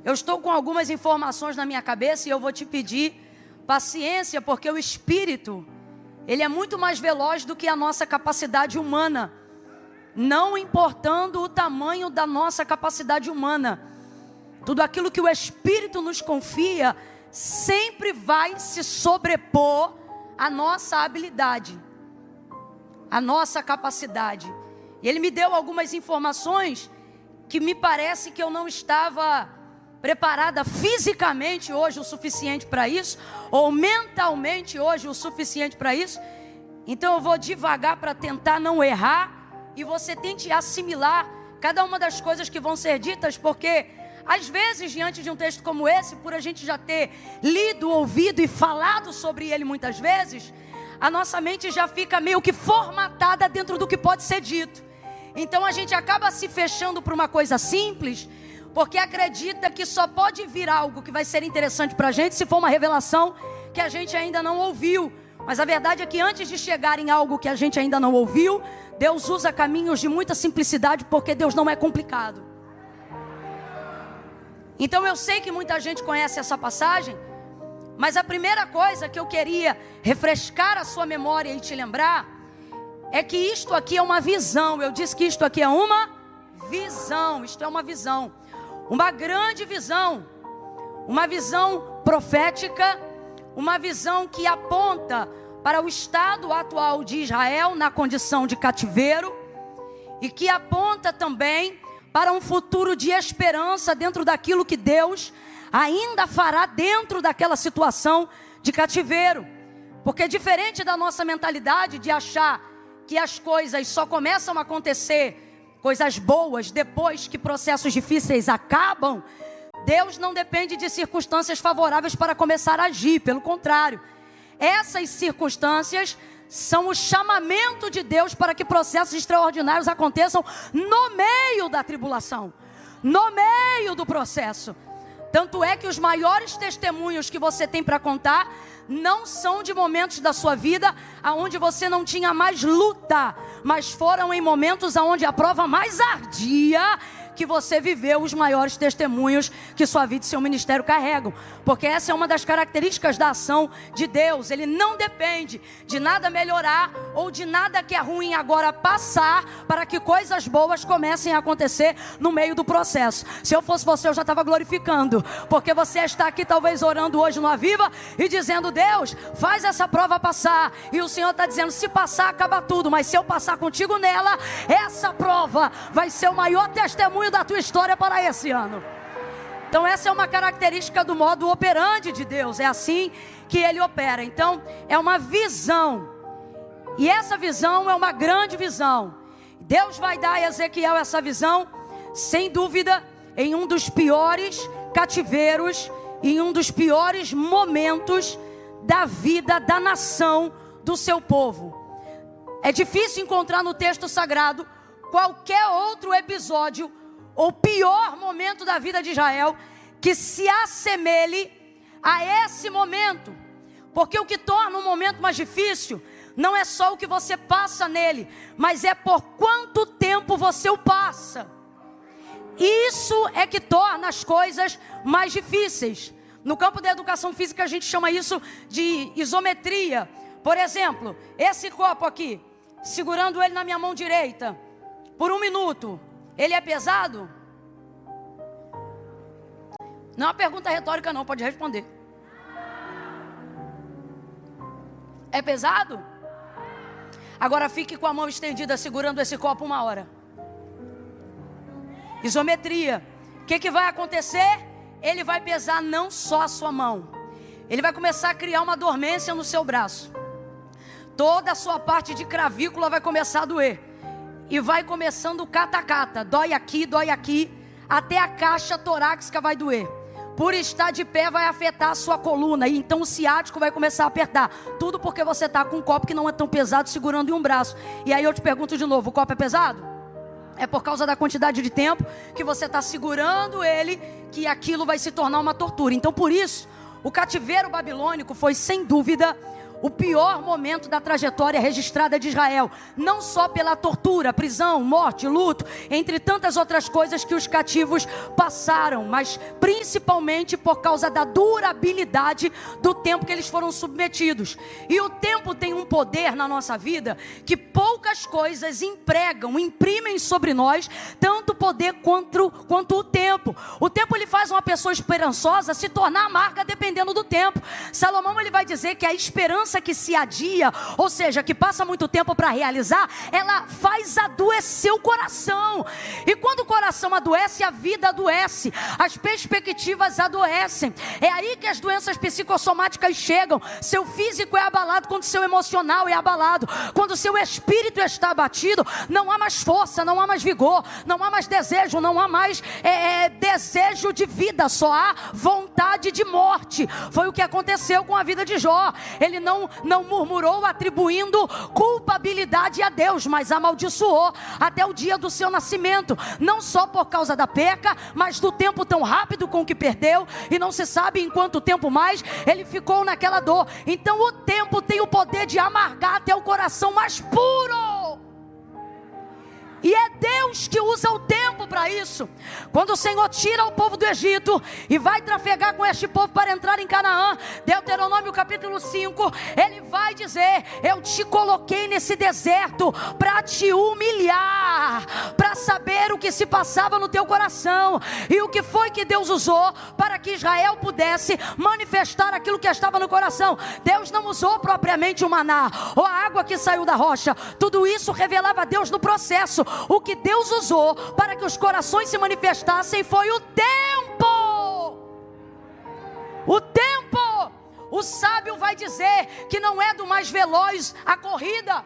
Eu estou com algumas informações na minha cabeça e eu vou te pedir paciência, porque o Espírito, ele é muito mais veloz do que a nossa capacidade humana, não importando o tamanho da nossa capacidade humana. Tudo aquilo que o Espírito nos confia sempre vai se sobrepor à nossa habilidade, à nossa capacidade. E ele me deu algumas informações que me parece que eu não estava preparada fisicamente hoje o suficiente para isso, ou mentalmente hoje o suficiente para isso. Então eu vou devagar para tentar não errar, e você tente assimilar cada uma das coisas que vão ser ditas, porque às vezes, diante de um texto como esse, por a gente já ter lido, ouvido e falado sobre ele muitas vezes, a nossa mente já fica meio que formatada dentro do que pode ser dito. Então a gente acaba se fechando para uma coisa simples, porque acredita que só pode vir algo que vai ser interessante para a gente se for uma revelação que a gente ainda não ouviu. Mas a verdade é que antes de chegar em algo que a gente ainda não ouviu, Deus usa caminhos de muita simplicidade, porque Deus não é complicado. Então eu sei que muita gente conhece essa passagem, mas a primeira coisa que eu queria refrescar a sua memória e te lembrar é que isto aqui é uma visão. Eu disse que isto aqui é uma visão. Isto é uma visão, uma grande visão, uma visão profética, uma visão que aponta para o estado atual de Israel na condição de cativeiro, e que aponta também para um futuro de esperança dentro daquilo que Deus ainda fará dentro daquela situação de cativeiro. Porque diferente da nossa mentalidade de achar que as coisas só começam a acontecer, coisas boas, depois que processos difíceis acabam, Deus não depende de circunstâncias favoráveis para começar a agir. Pelo contrário, essas circunstâncias são o chamamento de Deus para que processos extraordinários aconteçam no meio da tribulação, no meio do processo. Tanto é que os maiores testemunhos que você tem para contar não são de momentos da sua vida onde você não tinha mais luta, mas foram em momentos onde a prova mais ardia que você viveu os maiores testemunhos que sua vida e seu ministério carregam. Porque essa é uma das características da ação de Deus. Ele não depende de nada melhorar ou de nada que é ruim agora passar para que coisas boas comecem a acontecer no meio do processo. Se eu fosse você, eu já estava glorificando, porque você está aqui talvez orando hoje no Aviva e dizendo: Deus, faz essa prova passar. E o Senhor está dizendo: se passar, acaba tudo, mas se eu passar contigo nela, essa prova vai ser o maior testemunho da tua história para esse ano. Então essa é uma característica do modo operandi de Deus. É assim que Ele opera. Então é uma visão, e essa visão é uma grande visão. Deus vai dar a Ezequiel essa visão, sem dúvida, em um dos piores cativeiros, em um dos piores momentos da vida da nação, do seu povo. É difícil encontrar no texto sagrado qualquer outro episódio ou pior momento da vida de Israel que se assemelhe a esse momento. Porque o que torna um momento mais difícil não é só o que você passa nele, mas é por quanto tempo você o passa. Isso é que torna as coisas mais difíceis. No campo da educação física a gente chama isso de isometria. Por exemplo, esse copo aqui, segurando ele na minha mão direita por 1 minuto, ele é pesado? Não é uma pergunta retórica não, pode responder. É pesado? Agora fique com a mão estendida segurando esse copo 1 hora. Isometria. O que vai acontecer? Ele vai pesar não só a sua mão, ele vai começar a criar uma dormência no seu braço. Toda a sua parte de cravícula vai começar a doer. E vai começando o cata-cata. Dói aqui, até a caixa torácica vai doer. Por estar de pé vai afetar a sua coluna, e então o ciático vai começar a apertar. Tudo porque você está com um copo que não é tão pesado, segurando em um braço. E aí eu te pergunto de novo, o copo é pesado? É por causa da quantidade de tempo que você está segurando ele, que aquilo vai se tornar uma tortura. Então por isso, o cativeiro babilônico foi sem dúvida o pior momento da trajetória registrada de Israel, não só pela tortura, prisão, morte, luto, entre tantas outras coisas que os cativos passaram, mas principalmente por causa da durabilidade do tempo que eles foram submetidos. E o tempo tem um poder na nossa vida que poucas coisas imprimem sobre nós tanto poder quanto o tempo. O tempo ele faz uma pessoa esperançosa se tornar amarga dependendo do tempo. Salomão ele vai dizer que a esperança que se adia, ou seja, que passa muito tempo para realizar, ela faz adoecer o coração. E quando o coração adoece, a vida adoece, as perspectivas adoecem. É aí que as doenças psicossomáticas chegam. Seu físico é abalado quando seu emocional é abalado. Quando seu espírito está abatido, não há mais força, não há mais vigor, não há mais desejo, não há mais desejo de vida, só há vontade de morte. Foi o que aconteceu com a vida de Jó. Ele não murmurou atribuindo culpabilidade a Deus, mas amaldiçoou até o dia do seu nascimento, não só por causa da perca, mas do tempo tão rápido com que perdeu, e não se sabe em quanto tempo mais ele ficou naquela dor. Então o tempo tem o poder de amargar até o coração mais puro. E é Deus que usa o tempo para isso. Quando o Senhor tira o povo do Egito e vai trafegar com este povo para entrar em Canaã, Deuteronômio capítulo 5, ele vai dizer: eu te coloquei nesse deserto para te humilhar, para saber o que se passava no teu coração. E o que foi que Deus usou para que Israel pudesse manifestar aquilo que estava no coração? Deus não usou propriamente o maná ou a água que saiu da rocha. Tudo isso revelava a Deus no processo. O que Deus usou para que os corações se manifestassem foi o tempo. O tempo. O sábio vai dizer que não é do mais veloz a corrida,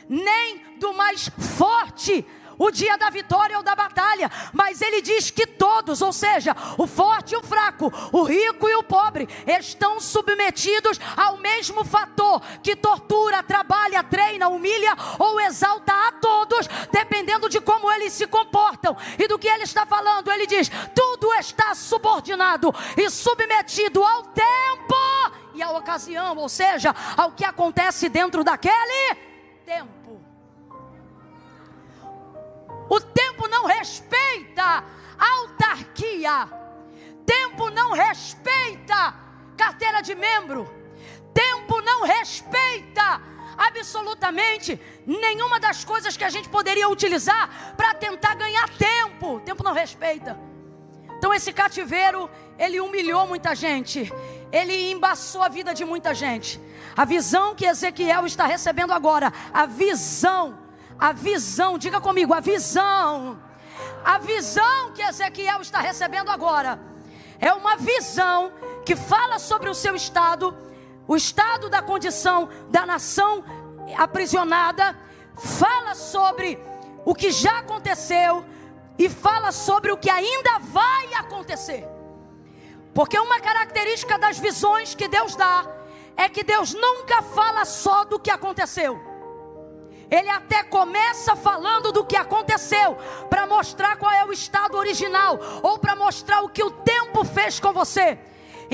nem do mais forte o dia da vitória ou da batalha, mas ele diz que todos, ou seja, o forte e o fraco, o rico e o pobre, estão submetidos ao mesmo fator que tortura, trabalha, treina, humilha ou exalta a todos, dependendo de como eles se comportam e do que ele está falando. Ele diz: tudo está subordinado e submetido ao tempo e à ocasião, ou seja, ao que acontece dentro daquele tempo. O tempo não respeita autarquia. Tempo não respeita carteira de membro. Tempo não respeita absolutamente nenhuma das coisas que a gente poderia utilizar para tentar ganhar tempo. Tempo não respeita. Então esse cativeiro, ele humilhou muita gente. Ele embaçou a vida de muita gente. A visão que Ezequiel está recebendo agora, a visão, diga comigo, a visão que Ezequiel está recebendo agora, é uma visão que fala sobre o seu estado, o estado da condição da nação aprisionada, fala sobre o que já aconteceu e fala sobre o que ainda vai acontecer. Porque uma característica das visões que Deus dá, é que Deus nunca fala só do que aconteceu. Ele até começa falando do que aconteceu, para mostrar qual é o estado original, ou para mostrar o que o tempo fez com você.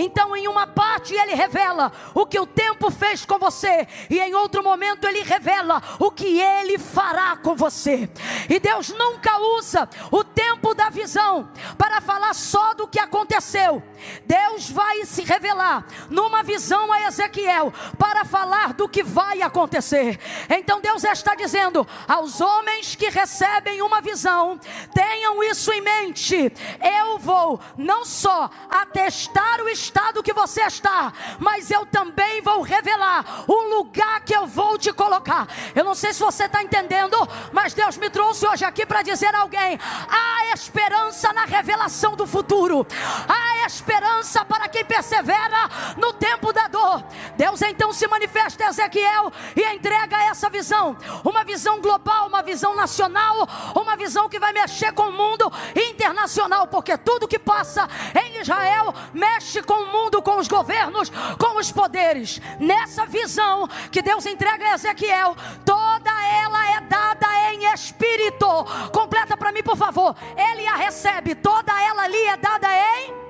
Então em uma parte ele revela o que o tempo fez com você, e em outro momento ele revela o que ele fará com você. E Deus nunca usa o tempo da visão para falar só do que aconteceu. Deus vai se revelar numa visão a Ezequiel para falar do que vai acontecer. Então Deus está dizendo aos homens que recebem uma visão: tenham isso em mente. Eu vou não só atestar o estado que você está, mas eu também vou revelar o lugar que eu vou te colocar. Eu não sei se você está entendendo, mas Deus me trouxe hoje aqui para dizer a alguém: há esperança na revelação do futuro. Há esperança para quem persevera no tempo da dor. Deus então se manifesta a Ezequiel e entrega essa visão, uma visão global, uma visão nacional, uma visão que vai mexer com o mundo internacional, porque tudo que passa em Israel mexe com o mundo, com os governos, com os poderes. Nessa visão que Deus entrega a Ezequiel, toda ela é dada em espírito. Completa para mim, por favor. Ele a recebe, toda ela ali é dada em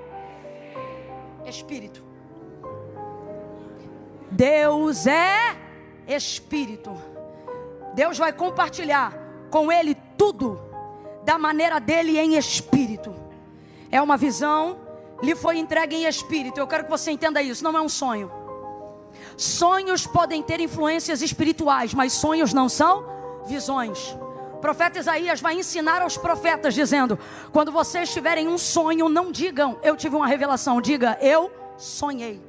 espírito. Deus é Espírito. Deus vai compartilhar com ele tudo da maneira dele em Espírito. É uma visão, lhe foi entregue em Espírito. Eu quero que você entenda isso, não é um sonho. Sonhos podem ter influências espirituais, mas sonhos não são visões. O profeta Isaías vai ensinar aos profetas dizendo: quando vocês tiverem um sonho, não digam eu tive uma revelação, diga eu sonhei.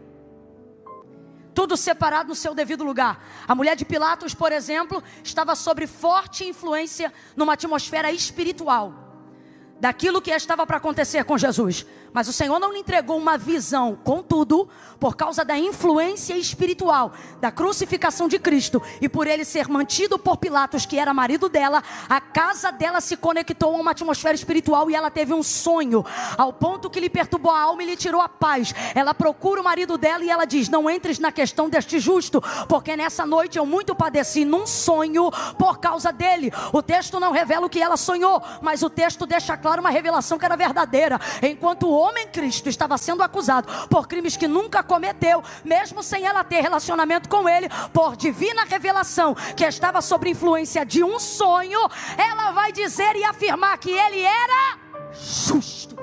Tudo separado no seu devido lugar. A mulher de Pilatos, por exemplo, estava sob forte influência numa atmosfera espiritual daquilo que estava para acontecer com Jesus. Mas o Senhor não lhe entregou uma visão. Contudo, por causa da influência espiritual da crucificação de Cristo e por ele ser mantido por Pilatos, que era marido dela, a casa dela se conectou a uma atmosfera espiritual e ela teve um sonho, ao ponto que lhe perturbou a alma e lhe tirou a paz. Ela procura o marido dela e ela diz: não entres na questão deste justo, porque nessa noite eu muito padeci num sonho por causa dele. O texto não revela o que ela sonhou, mas o texto deixa claro uma revelação que era verdadeira. Enquanto o homem Cristo estava sendo acusado por crimes que nunca cometeu, mesmo sem ela ter relacionamento com ele, por divina revelação que estava sob influência de um sonho, ela vai dizer e afirmar que ele era justo.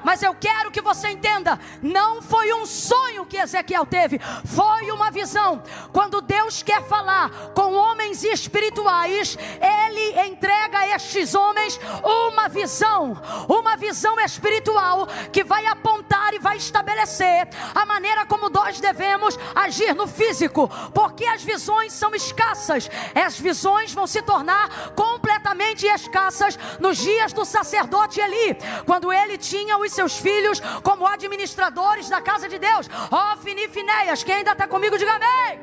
Mas eu quero que você entenda, não foi um sonho que Ezequiel teve, foi uma visão. Quando Deus quer falar com homens espirituais, Ele entrega a estes homens uma visão espiritual que vai apontar e vai estabelecer a maneira como nós devemos agir no físico, porque as visões são escassas. As visões vão se tornar completamente escassas nos dias do sacerdote Eli, quando ele tinha os seus filhos como administradores da casa de Deus, Ofni e Finéias. Quem ainda está comigo, diga amém.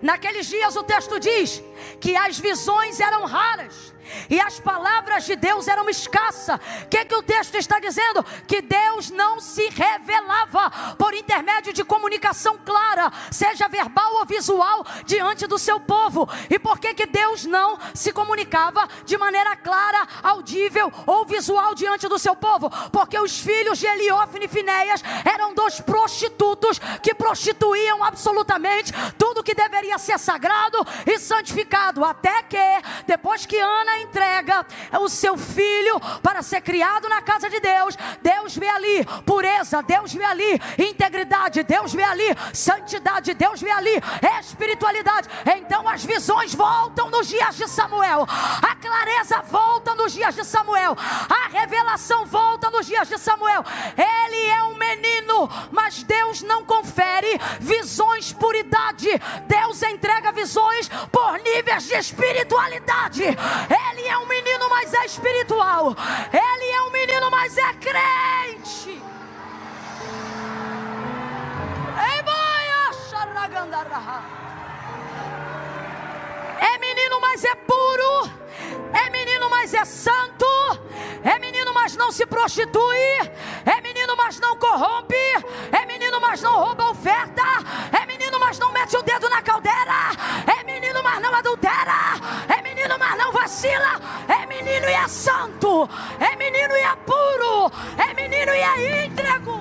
Naqueles dias o texto diz que as visões eram raras e as palavras de Deus eram escassas. O que o texto está dizendo? Que Deus não se revelava por intermédio de comunicação clara, seja verbal ou visual, diante do seu povo. E por que Deus não se comunicava de maneira clara, audível ou visual diante do seu povo? Porque os filhos de Eli, Ofni e Finéias eram dois prostitutos que prostituíam absolutamente tudo que deveria ser sagrado e santificado, até que depois que Ana entrega o seu filho para ser criado na casa de Deus, Deus vê ali pureza, Deus vê ali integridade, Deus vê ali santidade, Deus vê ali espiritualidade. Então as visões voltam nos dias de Samuel, a clareza volta nos dias de Samuel, a revelação volta nos dias de Samuel. Ele é um menino, mas Deus não confere visões por idade. Deus entrega visões por níveis de espiritualidade. Ele é um menino, mas é espiritual. Ele é um menino, mas é crente. É menino, mas é puro. É menino, mas é santo. É menino, mas não se prostitui. É menino, mas não corrompe. É menino, mas não rouba oferta. É menino, mas não mete o dedo na caldeira. É menino, mas não adultera. É menino, mas não vacila. É menino e é santo. É menino e é puro. É menino e é íntegro.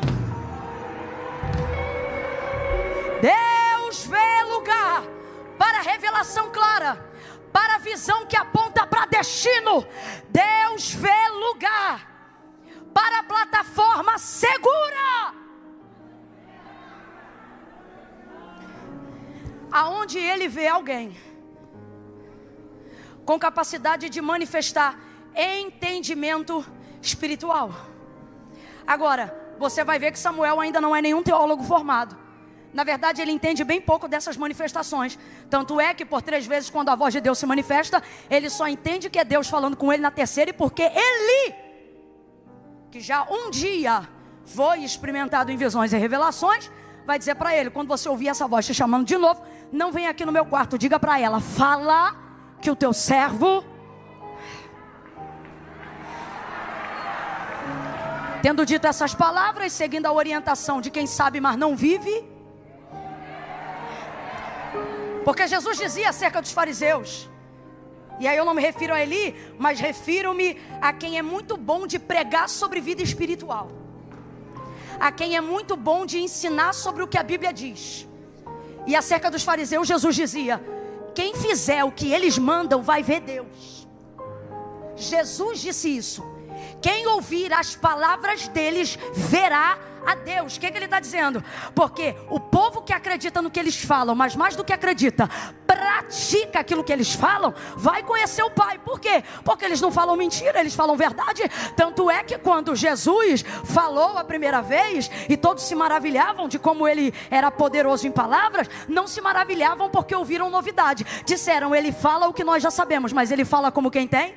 Deus vê lugar para revelação clara, para a visão que aponta para destino. Deus vê lugar para a plataforma segura, aonde Ele vê alguém com capacidade de manifestar entendimento espiritual. Agora, você vai ver que Samuel ainda não é nenhum teólogo formado. Na verdade, ele entende bem pouco dessas manifestações. Tanto é que por 3 vezes, quando a voz de Deus se manifesta, ele só entende que é Deus falando com ele na terceira. E porque Eli, que já um dia foi experimentado em visões e revelações, vai dizer para ele, quando você ouvir essa voz te chamando de novo, não vem aqui no meu quarto, diga para ela, fala que o teu servo... Tendo dito essas palavras, seguindo a orientação de quem sabe, mas não vive... Porque Jesus dizia acerca dos fariseus, e aí eu não me refiro a Eli, mas refiro-me a quem é muito bom de pregar sobre vida espiritual. a quem é muito bom de ensinar sobre o que a Bíblia diz. E acerca dos fariseus, Jesus dizia: quem fizer o que eles mandam vai ver Deus. Jesus disse isso. Quem ouvir as palavras deles verá a Deus. O que ele está dizendo? Porque o povo que acredita no que eles falam, mas mais do que acredita, pratica aquilo que eles falam, vai conhecer o Pai. Por quê? Porque eles não falam mentira, eles falam verdade. Tanto é que quando Jesus falou a primeira vez, e todos se maravilhavam de como ele era poderoso em palavras, não se maravilhavam porque ouviram novidade. Disseram: ele fala o que nós já sabemos, mas ele fala como quem tem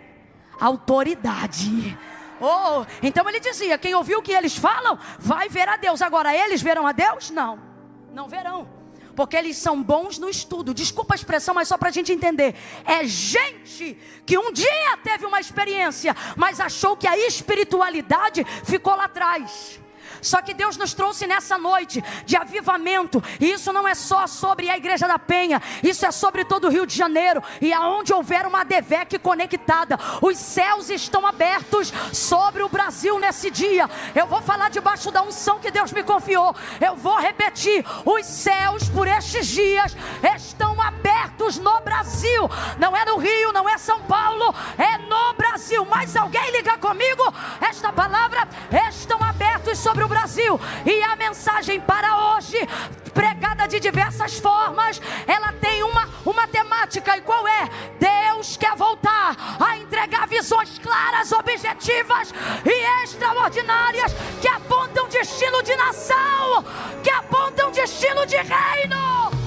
autoridade. Oh, então ele dizia: quem ouviu o que eles falam vai ver a Deus. Agora, eles verão a Deus? Não, não verão, porque eles são bons no estudo. Desculpa a expressão, mas só para a gente entender. É gente que um dia teve uma experiência, mas achou que a espiritualidade ficou lá atrás. Só que Deus nos trouxe nessa noite de avivamento. E isso não é só sobre a Igreja da Penha. Isso é sobre todo o Rio de Janeiro. E aonde houver uma ADVEC conectada, os céus estão abertos sobre o Brasil nesse dia. Eu vou falar debaixo da unção que Deus me confiou. Eu vou repetir: os céus por estes dias estão abertos no Brasil. Não é no Rio, não é São Paulo, é no Brasil. Mas alguém liga comigo? Esta palavra: estão abertos sobre o Brasil. E a mensagem para hoje, pregada de diversas formas, ela tem uma temática. E qual é? Deus quer voltar a entregar visões claras, objetivas e extraordinárias, que apontam destino de nação, que apontam destino de reino.